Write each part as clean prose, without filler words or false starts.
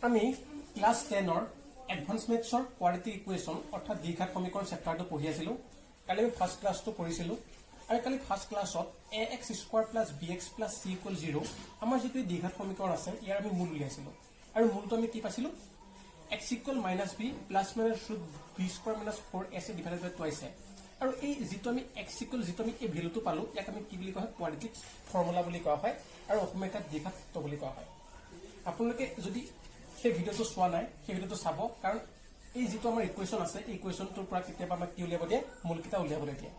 আমি ক্লাস 10 ৰ advance মেথছৰ quadratic equation অৰ্থাৎ দ্বিঘাত সমীকৰণ চেপ্টাৰটো পঢ়ি আছিলো। কালি আমি ফাৰ্ষ্ট ক্লাছটো পঢ়িছিলো আৰু কালি ফাৰ্ষ্ট ক্লাছত ax square plus bx plus c equal 0 আমাৰ যেটো দ্বিঘাত সমীকৰণ আছে ইয়াৰ আমি মূল উলিয়াইছিলো আৰু মূলটো আমি কি পাইছিলো x equal - b plus minus root b square minus 4ac divided by টুৱাইছে আৰু এই যেটো আমি x ইকুৱেল যেটো আমি এই ভ্যালুটো পালো ইয়াক আমি কি বুলি কোৱা হয় কোৱাড্ৰেটিক ফৰ্মুলা বুলি কোৱা হয় আৰু অসমীয়াত দ্বিঘাত তত্ত্ব বুলি কোৱা হয়। আপোনালোকে যদি সেই ভিডিওটো চোৱা নাই সেই ভিডিওটো চাব কাৰণ এই যেটো আমাৰ ইকুৱেশ্যন আছে এই ইকুৱেশ্যনটোৰ পৰা কিতাবা আমাক কি উলিয়াব দিয়ে মূলকিটা উলিয়াবলৈ দিয়ে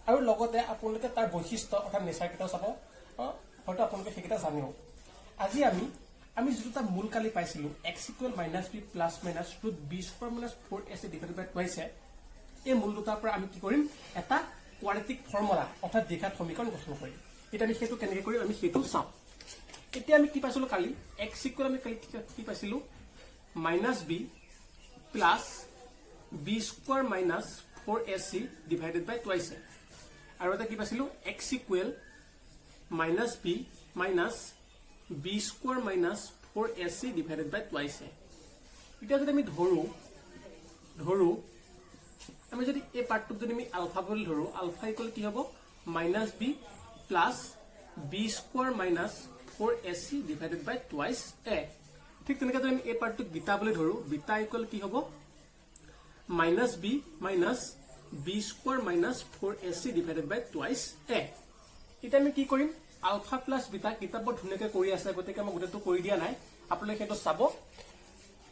আৰু লগতে আপোনালোকে তাৰ বৈশিষ্ট্য অৰ্থাৎ নেচাৰ কিটা চাব হয়তো আপোনালোকে সেইকিটা জানিও। আজি আমি যেটো তাৰ মূল কালি পাইছিলো x equal - b plus minus root b square minus 4ac divided by টুৱাইছে এই মূল দুটাৰ পৰা আমি কি কৰিম এটা কোৱাড্ৰেটিক ফৰ্মুলা অৰ্থাৎ দ্বিঘাত সমীকৰণ গঠন কৰিম। এটা আমি সেইটো কেনেকৈ কৰিম আমি সেইটো চাম। এতিয়া আমি কি পাইছিলো কালি x ইকুৱেল আমি কালি কি পাইছিলো - b plus b square minus 4ac divided by টুৱাইছে আৰু এটা কি পাইছিলো x equal - b minus b square minus 4ac divided by টুৱাইছে। এটা যদি আমি ধৰো আমি যদি এই পাৰ্টটো যদি আমি আলফা বুলি ধৰো আলফা ইকুৱেল কি হ'ব - b plus b square minus 4ac divided by twice a। ঠিক তেনেকৈ যদি আমি এই পাৰ্টটোক বিটা বুলি ধৰো বিটা ইকুৱেল কি হ'ব -b minus b square minus 4ac divided by twice a। এটা আমি কি কৰিম আলফা প্লাস বিটা কিতাপত ধুনীয়াকৈ কৰি আছে গতিকে মই গোটেইটো কৰি দিয়া নাই আপোনালোকে সেইটো চাব।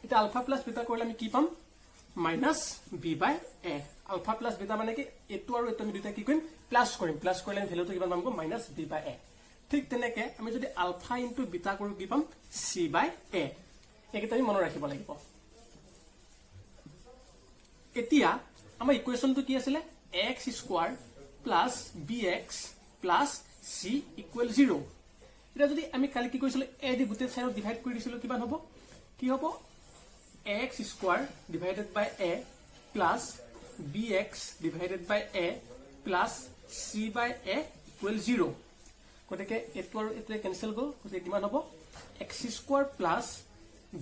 এটা আলফা প্লাস বিটা কৰিলে আমি কি পাম -b by a। Alpha plus beta মানে কি এটো আৰু এটো আমি দুটা কি কৰিম প্লাস কৰিম প্লাস কৰিলে আমি ভ্যালুটো কিমান পাম -b বাই a। ঠিক তেনেকৈ আমি যদি আলফা ইনটু বিটা কৰো কি পাম c বাই a। এইকেইটা আমি মনত ৰাখিব লাগিব। এতিয়া আমাৰ ইকুৱেশ্যনটো কি আছিল ax square plus bx plus c equal 0। এটা যদি আমি কালি কি কৰিছিলো a দি গোটেই সাইডত ডিভাইড কৰি দিছিলো কিমান হ'ব কি হ'ব ax square divided by a plus bx divided by a plus c by a equal 0। গতিকে এটো আৰু এটো কেনসেল গ'ল গতিকে কিমান হ'ব x square plus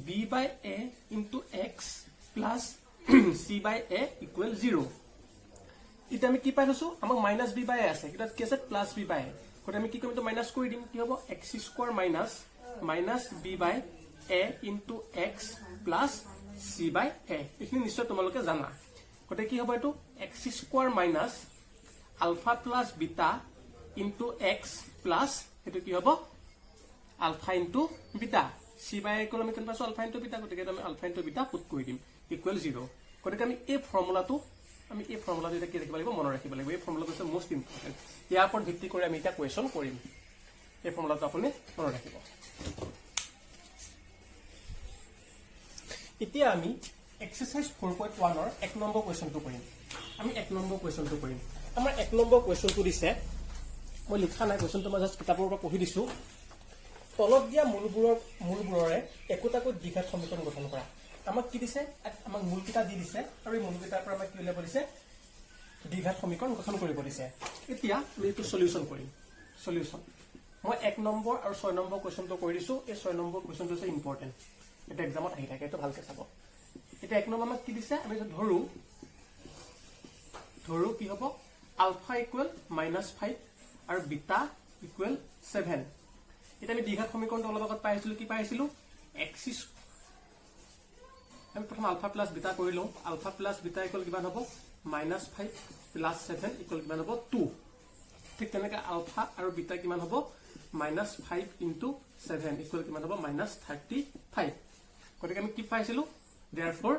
b by a into x plus c by a equal 0। এটা আমি কি পাইছো আমাক -b বাই a আছে এটা কি আছে +b বাই a গতিকে আমি কি কৰিম তো মাইনাস কৰি দিম কি হ'ব x square minus b by a into x plus c by a। এইখিনি নিশ্চয় তোমালোকে জানা। গতিকে কি হ'ব এটো x square minus alpha plus beta into x plus এটো কি হ'ব alpha into beta c by a equal আমি কেন পাইছো আলফা ইনটু বিটা গতিকে আমি আলফা ইনটু বিটা পুট কৰি দিম ইকুৱেল 0। গতিকে আমি এই ফৰ্মুলাটো এটা কি ৰাখিব লাগিব মনত ৰাখিব লাগিব। এই ফৰ্মুলাটো হৈছে মোষ্ট ইম্পৰ্টেন্ট। ইয়াৰ ওপৰত ভিত্তি কৰি আমি এটা কুৱেশ্যন কৰিম। এই ফৰ্মুলাটো আপুনি মনত ৰাখিব। এতিয়া আমি এক্সাৰসাইজ 4.1 ৰ 1 নম্বৰ কুৱেশ্যনটো কৰিম। আমি 1 নম্বৰ কুৱেশ্যনটো কৰিম। আমাৰ 1 নম্বৰ কুৱেশ্যনটো দিছে মই লিখা নাই কুৱেশ্যনটো মই জাস্ট কিতাপৰ পৰা পঢ়ি দিছো। তলত দিয়া মূলবোৰৰে একোটাকৈ দ্বিঘাত সমীকৰণ গঠন কৰা। আমাক কি দিছে আমাক মূলকিটা দি দিছে আৰু এই মূলকিটাৰ পৰা আমাক কি উলিয়াব দিছে দ্বিঘাত সমীকৰণ গঠন কৰিব দিছে। এতিয়া আমি এইটো সলিউশন কৰিম। মই 1 নম্বৰ আৰু 6 নম্বৰ কুৱেশ্যনটো কৰি দিছো। এই 6 নম্বৰ কুৱেশ্যনটো হৈছে ইম্পৰ্টেন্ট। এটা এক্সামত আহি থাকে, এইটো ভালকৈ চাব। এটা 1 নম্বৰ আমাক কি দিছে আমি ধৰো কি হ'ব আলফা ইকুৱেল -5 আৰু বিটা ইকুৱেল 7। এটা আমি দ্বিঘাত সমীকৰণটো অলপ আগত পাইছিলো কি পাইছিলো x আমি প্ৰথম আলফা প্লাস বিটা কৰি লওঁ। আলফা প্লাস বিটা ইকুৱেল কিমান হ'ব -5 প্লাস 7 ইকুৱেল কিমান হ'ব 2। ঠিক তেনেকৈ আলফা আৰু বিটা কিমান হ'ব -5 ইনটু 7 ইকুৱেল কিমান হ'ব -35। গতিকে আমি কি পাইছিলো therefore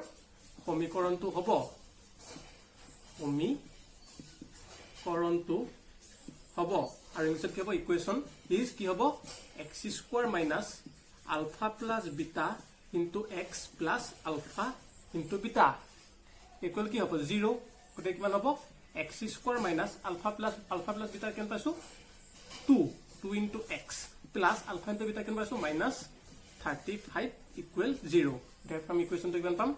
সমীকৰণটো হ'ব আৰু ইংলিছত কি হ'ব ইকুৱেশ্যন ইজ কি হ'ব x square minus alpha plus beta into x plus alpha into beta equal কি হ'ব 0। গতিকে কিমান হ'ব x square minus alpha plus beta কেন পাইছো 2 into x plus alpha into beta কেন পাইছো -35 ইকুৱেল 0। therefore আমি ইকুৱেশ্যনটো কিমান পাম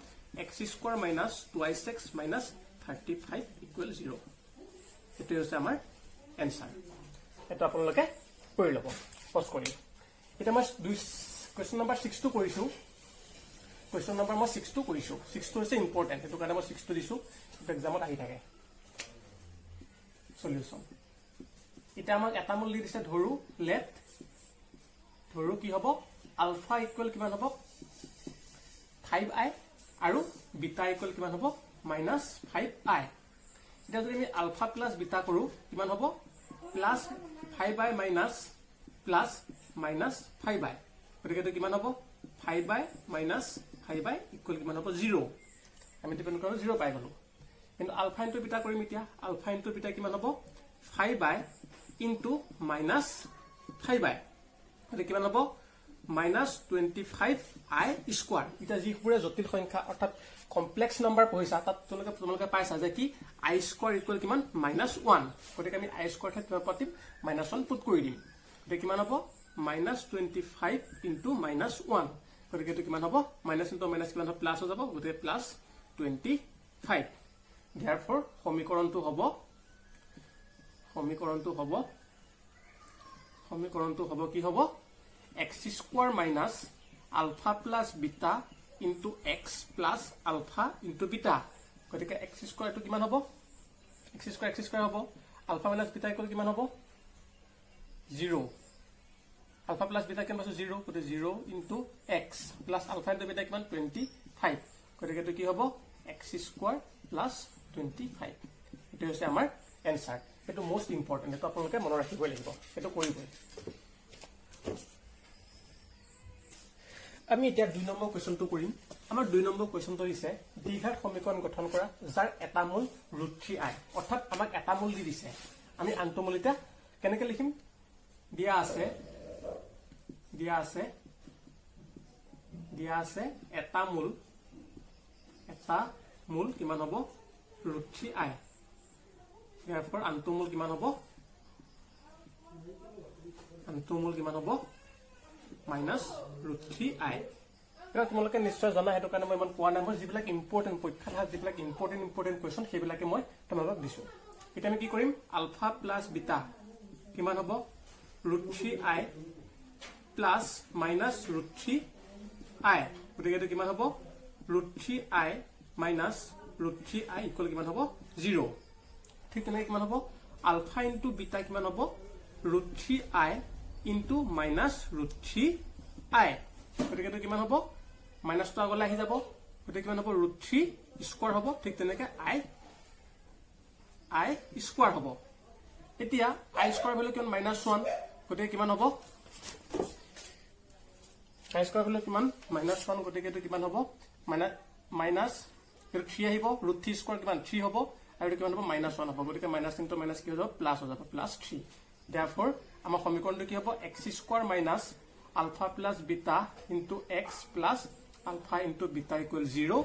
x square minus 2x minus 35 equal 0। এটো হৈছে আমাৰ এনসাৰ। এটা আপোনালোকে কৰি ল'ব পজ কৰি। এটা মই কুৱেশ্যন নম্বৰ 6 টো কৰিছো। কুৱেশ্যন নম্বৰ মই 6 টো কৰিছোঁ 6 টো হৈছে ইম্পৰ্টেণ্ট সেইটো কাৰণে মই 6 টো দিছোঁ এক্সামত আহি থাকে সলিউশন এটা আমাক এটা মূল দি দিছে ধৰু লেট ধৰু কি হ'ব আলফা ইকুৱেল কিমান হ'ব 5i আৰু বিটা ইকুৱেল কিমান হ'ব -5i এটা যদি আমি আলফা প্লাস বিটা কৰো কিমান হ'ব plus 5i minus plus minus 5i গতিকে এটো কিমান হ'ব 5i মাইনাস 5i ইকুৱেল কিমান হ'ব 0 আমি ডিপেন্ড কৰো 0 পাই গলো কিন্তু আলফা ইনটু বিটা কৰিম এতিয়া আলফা ইনটু বিটা কিমান হ'ব 5i ইনটু মাইনাস 5i এটা কিমান হ'ব -25i স্কয়ার এটা যিপুৰে জটিল সংখ্যা অৰ্থাৎ কমপ্লেক্স নাম্বাৰ পঢ়িছা তাত তোমালোকে পাইছা যে কি i স্কয়াৰ ইকুৱেল কিমান -1 গতিকে আমি i স্কয়াৰ ঠাইত পাতিম -1 পুট কৰি দিম এটা কিমান হ'ব -25 ইনটু -1 গতিকে এটো কিমান হ'ব মাইনাস ইনটু মাইনাস কিমান হ'ব প্লাস হৈ যাব গতিকে +25 therefore সমীকৰণটো হ'ব কি হ'ব x square minus alpha plus beta into x plus alpha into beta গতিকে x স্কয়ার টো কিমান হ'ব x স্কয়ার হ'ব আলফা মাইনাস বিটা ইকুৱেল কিমান হ'ব 0 আলফা প্লাস বিটা কিমান পাইছো 0 গতিকে 0 into x plus alpha into beta কিমান 25 গতিকে এটো কি হ'ব x স্কয়ার প্লাস 25 এটো হৈছে আমাৰ এনসাৰ এটো মোস্ট ইম্পৰ্টেন্ট এটো আপোনালোকে মনত ৰাখিব লাগিব এটো কৰিবই আমি এতিয়া 2 নম্বৰ কোৱেশ্চনটো কৰিম আমাৰ 2 নম্বৰ কোৱেশ্চনটো হৈছে দ্বিঘাত সমীকৰণ গঠন কৰা যাৰ এটা মূল √3i অৰ্থাৎ আমাক এটা মূল দি দিছে আমি আনটো মূল এটা কেনেকৈ লিখিম দিয়া আছে এটা মূল কিমান হ'ব √3i therefore আনটো মূল কিমান হ'ব -√3i এটা তোমালোকে নিশ্চয় জানা হেতু কাৰণে মই ইমান কোৱা নাই মই যিবিলাক ইম্পৰ্টেন্ট পৰীক্ষাত যিবিলাক ইম্পৰ্টেন্ট কোৱেশ্চন সেইবিলাকে মই তোমালোকক দিছো এটা আমি কি কৰিম আলফা প্লাস বিটা কিমান হ'ব √3i প্লাস -√3i গতিকে এটো কিমান হ'ব √3i মাইনাস √3i ইকুৱেল কিমান হ'ব 0 ঠিক তেনেকৈ কিমান হ'ব আলফা ইনটু বিটা কিমান হ'ব √3i ইনটু -√3i গতিকে এটো কিমান হ'ব মাইনাসটো আগলৈ আহি যাব গতিকে কিমান হ'ব √3 স্কয়ার হ'ব ঠিক তেনেকৈ i স্কয়ার হ'ব এতিয়া i স্কয়ার ভ্যালু কিমান -1 গতিকে কিমান হ'ব i স্কয়ার ভ্যালু কিমান -1 গতিকে এটো কিমান হ'ব মাইনাস 3 আহিব √3 স্কয়ার কিমান 3 হ'ব আৰু এটো কিমান হ'ব -1 হ'ব গতিকে মাইনাস ইনটু মাইনাস কি হৈ যাব প্লাস হৈ যাব +3 therefore আমাৰ সমীকৰণটো কি হ'ব x square minus alpha plus beta into x plus alpha into beta equal 0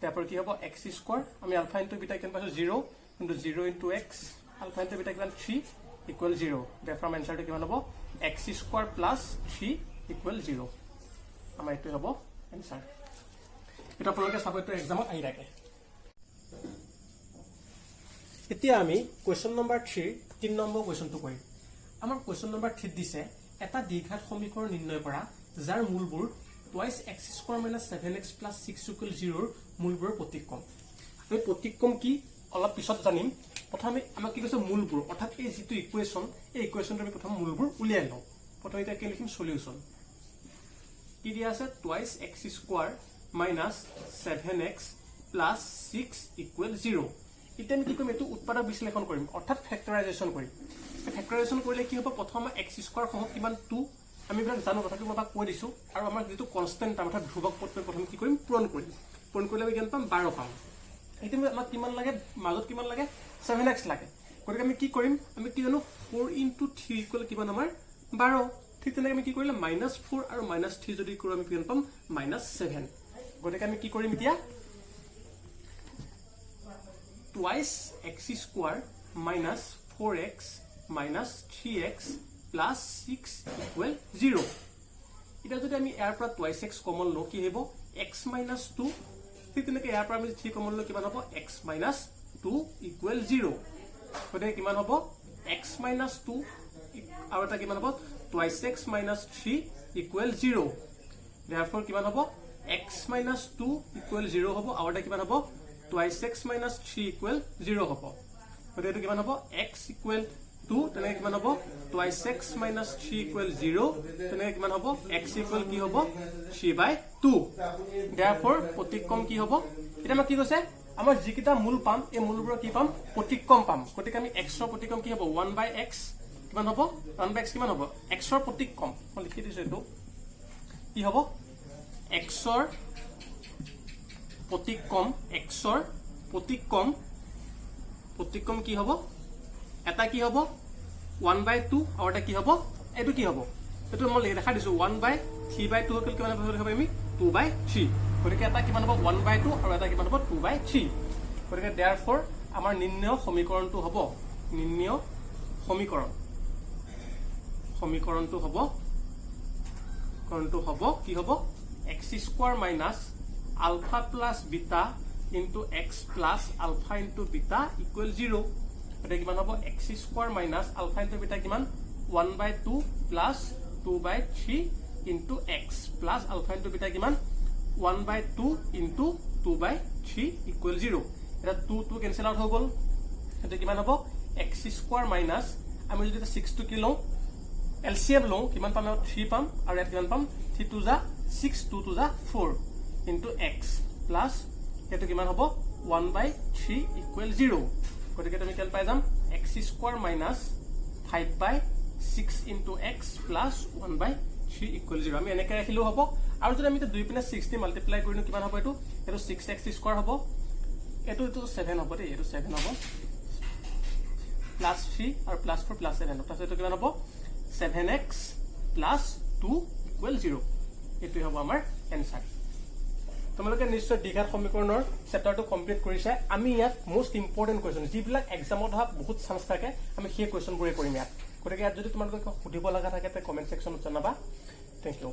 therefore কি হ'ব x স্কয়ার আমি আলফা ইনটু বিটা কিমান পাইছো 0 into 0 into x alpha into beta কিমান 3 ইকুৱেল 0 therefore আনসাৰটো কিমান হ'ব x স্কয়াৰ প্লাস 3 ইকুৱেল 0 আমাৰ এটো হ'ব আনসাৰ এটা আপোনালোকে সাবজেক্টৰ এক্সামত আহি থাকে এতিয়া আমি কোৱেশ্চন নম্বৰ 3 নম্বৰ কোৱেশ্চনটো কৰিম আমাৰ কোৱেশ্চন নম্বৰ 3 দিছে এটা দ্বিঘাত সমীকৰণ নিৰ্ণয় কৰা যাৰ মূলবোৰ twice x square minus 7x plus 6 equal 0 ৰ মূলবোৰৰ প্ৰতিক্ৰম আমি প্ৰতিক্ৰম কি অলপ পিছত জানিম প্ৰথমে আমাক কি কৈছে মূলবোৰ অৰ্থাৎ এই যিটো ইকুৱেশ্যন এই ইকুৱেশ্যনটো আমি প্ৰথম মূলবোৰ উলিয়াই লওঁ প্ৰথমে এটা কি লিখিম সলিউশন কি দিয়া আছে twice x square minus 7x plus 6 equal 0 এতিয়া আমি কি কৰিম এটো উৎপাদক বিশ্লেষণ কৰিম অৰ্থাৎ ফেক্টৰাইজেশ্যন কৰিম ফেক্টৰাইজেশ্যন কৰিলে কি হ'ব প্ৰথমে x স্কয়াৰ সহ কিমান 2 আমি বিৰাক জানো কথাটো মই কৈ দিছো আৰু আমাৰ যেটো কনস্ট্যান্ট টাৰ্ম অৰ্থাৎ ধ্ৰুবক পদটো প্ৰথমে কি কৰিম পূৰণ কৰিলে আমি কিমান পাম 12 পাম এতিয়া আমাক কিমান লাগে মাজত কিমান লাগে 7x লাগে গতিকে আমি কি কৰিম আমি কি জানো 4 * 3 ইকুৱেল কিমান আমাৰ 12 ঠিক তেনেকৈ আমি কি কৰিলে -4 আৰু -3 যদি কৰো আমি কিমান পাম -7 গতিকে আমি কি কৰিম এতিয়া twice x square minus 4x minus 3x plus 6 equal 0 এটা যদি আমি ইয়াৰ পৰা টুৱাইস x কমন লও কি হ'ব x minus 2 ঠিক তেনেকৈ ইয়াৰ পৰা আমি 3 কমন লও কিমান হ'ব x minus 2 ইকুৱেল 0 গতিকে কিমান হ'ব x minus 2 আৰু এটা কিমান হ'ব twice x minus 3 equal 0 therefore কিমান হ'ব x minus 2 equal 0 হ'ব আৰু এটা কিমান হ'ব twice x minus 3 equal 0 হ'ব গতিকে এইটো কিমান হ'ব x equal 2 তেনেকৈ কিমান হ'ব twice x minus 3 equal 0 তেনেকৈ কিমান হ'ব x equal কি হ'ব 3/2 therefore প্ৰতিক্ৰম কি হ'ব এটা মই কি কৈছে আমাৰ যিকিটা মূল পাম এই মূলবোৰ কি পাম প্ৰতিক্ৰম পাম গতিকে আমি x ৰ প্ৰতিক্ৰম কি হ'ব 1/x কিমান হ'ব 1/x কিমান হ'ব x ৰ প্ৰতিক্ৰম মই লিখি দিছো এটো কি হ'ব x ৰ প্ৰতিক্ৰম কি হ'ব এটা কি হ'ব 1/2 আৰু এটা কি হ'ব এটো কি হ'ব এটো মই লেখা দিছো 1/3/2 হল কিমান হ'ব আমি 2/3 গতিকে এটা কিমান হ'ব 1/2 আৰু এটা কিমান হ'ব 2/3 গতিকে therefore আমাৰ নিৰ্ণয় সমীকৰণটো হ'ব সমীকৰণটো হ'ব কি হ'ব x² minus alpha plus beta into x plus alpha into beta equal 0 এটা কিমান হ'ব x² minus alpha into beta কিমান 1/2 plus 2/3 into x plus alpha into beta কিমান 1/2 into 2/3 equal 0 এটা 2 cancel out হৈ গ'ল এটা কিমান হ'ব x² minus আমি যদি 6 টো কি লওঁ LCM লওঁ কিমান পাম 3 পাম আৰু ইয়াত কিমান পাম 3 2 যা 6 2 2 যা 4 into x plus এটো কিমান হ'ব 1/3 equal 0 গতিকে তুমি কেন পাই যাম x² minus 5/6 into x plus 1/3 equal 0 আমি এনেকৈ ৰাখিলেও হ'ব আৰু যদি আমি দুই পিনে 6 দি মাল্টিপ্লাই কৰিনো কিমান হ'ব এটো 6x² হ'ব এটো 7 হ'ব দেই এটো 7 হ'ব plus 3 আৰু plus 4 plus 7 তাৰপিছত এটো কিমান হ'ব 7x plus 2 equal 0 এটো হ'ব আমাৰ এনসাৰ তোমালোকে নিশ্চয় দ্বিঘাত সমীকৰণৰ চেপ্টাৰটো কমপ্লিট কৰিছে আমি ইয়াত মোস্ট ইম্পৰ্টেন্ট কোৱেশ্চন যিবিলাক এক্সামত অহা বহুত চান্স থাকে আমি সেই কোৱেশ্চনবোৰে কৰিম ইয়াত গতিকে ইয়াত যদি তোমালোকে সুধিব লগা থাকে তে কমেন্ট সেকশনত জনাবা থ্যাংক ইউ